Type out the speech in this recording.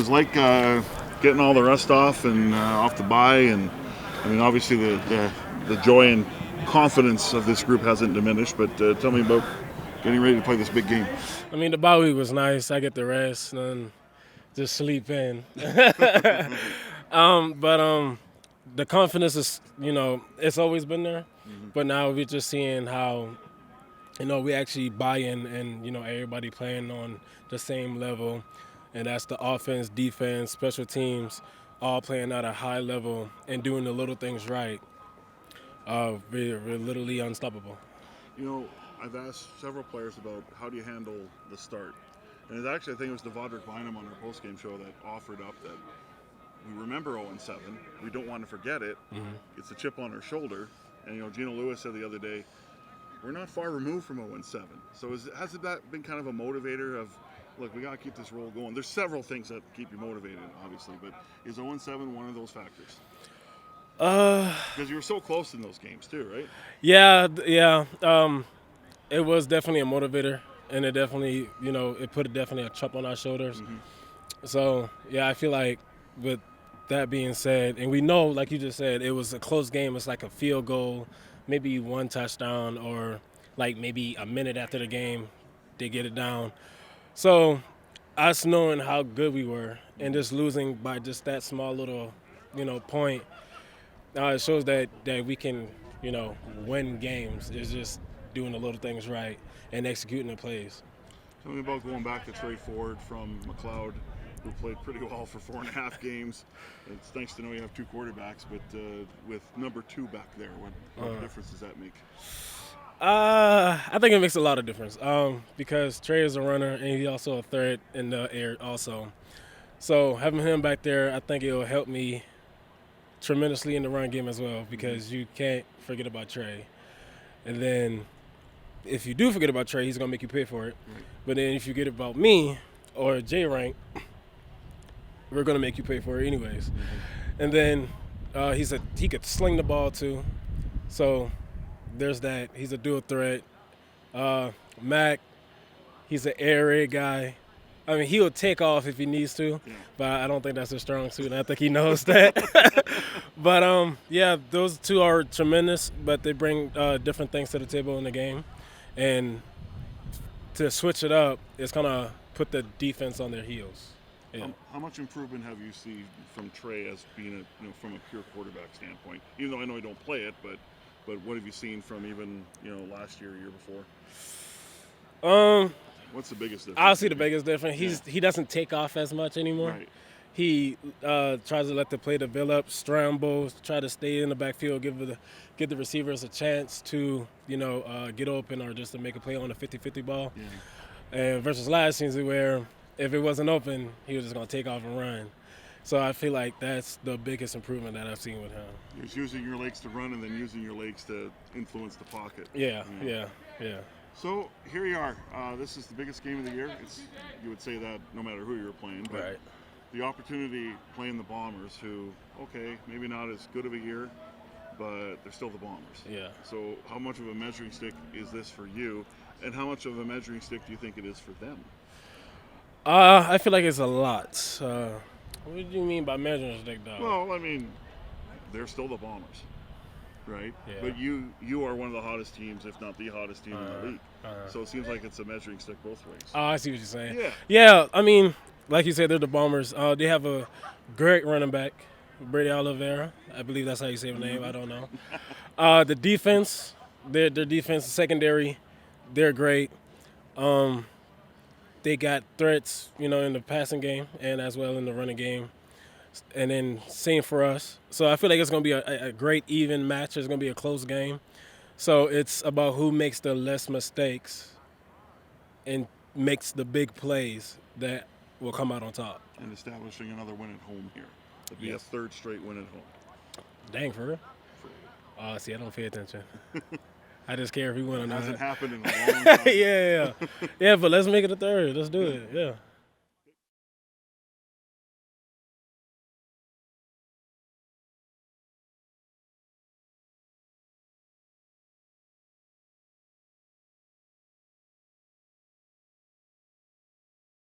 was like getting all the rust off and off the bye, and I mean, obviously the joy and confidence of this group hasn't diminished. But tell me about getting ready to play this big game. I mean, the bye week was nice. I get the rest and just sleep in. But the confidence is, it's always been there. Mm-hmm. But now we're just seeing how, we actually buy in and, everybody playing on the same level. And that's the offense, defense, special teams, all playing at a high level and doing the little things right. We're literally unstoppable. I've asked several players about how do you handle the start. And it's actually, I think it was Devondrick Bynum on our postgame show that offered up that we remember 0-7. We don't want to forget it. Mm-hmm. It's a chip on our shoulder. And, Gino Lewis said the other day, we're not far removed from 0-7. So has that been kind of a motivator of, look, we got to keep this roll going? There's several things that keep you motivated, obviously, but is 0-7 one of those factors? Because you were so close in those games too, right? Yeah. It was definitely a motivator, and it definitely, it put definitely a chip on our shoulders. Mm-hmm. So, yeah, I feel like with that being said, and we know, like you just said, it was a close game. It's like a field goal, maybe one touchdown, or like maybe a minute after the game, they get it down. So us knowing how good we were and just losing by just that small little, point, it shows that we can, win games. It's just doing the little things right and executing the plays. Tell me about going back to Trey Ford from McLeod, who played pretty well for 4.5 games. It's nice to know you have two quarterbacks, but with number 2 back there, what difference does that make? I think it makes a lot of difference because Trey is a runner and he's also a threat in the air also. So having him back there, I think it'll help me tremendously in the run game as well because you can't forget about Trey. And then if you do forget about Trey, he's going to make you pay for it. Right. But then if you forget about me or J-Rank, we're going to make you pay for it anyways. Mm-hmm. And then he could sling the ball too. So there's that. He's a dual threat. Mac, he's an air raid guy. I mean, he'll take off if he needs to, but I don't think that's his strong suit, and I think he knows that. But, yeah, those two are tremendous, but they bring different things to the table in the game. And to switch it up, it's going to put the defense on their heels. Yeah. How much improvement have you seen from Trey as being from a pure quarterback standpoint? Even though I know he don't play it, but what have you seen from even last year before? What's the biggest difference? I'll see the biggest difference. He doesn't take off as much anymore. Right. He tries to let the play develop, scramble, try to stay in the backfield, give the receivers a chance to get open or just to make a play on a 50-50 ball. Yeah. And versus last season where if it wasn't open, he was just going to take off and run. So I feel like that's the biggest improvement that I've seen with him. He's using your legs to run and then using your legs to influence the pocket. Yeah. So here you are. This is the biggest game of the year. You would say that no matter who you're playing. But right. The opportunity playing the Bombers, who, okay, maybe not as good of a year, but they're still the Bombers. Yeah. So how much of a measuring stick is this for you, and how much of a measuring stick do you think it is for them? I feel like it's a lot. What do you mean by measuring stick, dog? Well, I mean, they're still the Bombers, right? Yeah. But you are one of the hottest teams, if not the hottest team in the league. So it seems like it's a measuring stick both ways. Oh, I see what you're saying. Yeah. I mean, like you said, they're the Bombers. They have a great running back, Brady Oliveira. I believe that's how you say his name. I don't know. The defense, their defense, secondary, they're great. They got threats, in the passing game and as well in the running game. And then same for us. So I feel like it's going to be a great even match. It's going to be a close game. So it's about who makes the less mistakes and makes the big plays that will come out on top. And establishing another win at home here. It'll be a third straight win at home. Dang, for real? See, I don't pay attention. I just care if we win or not. It hasn't happened in a long time. Yeah, but let's make it a third. Let's do it. Yeah.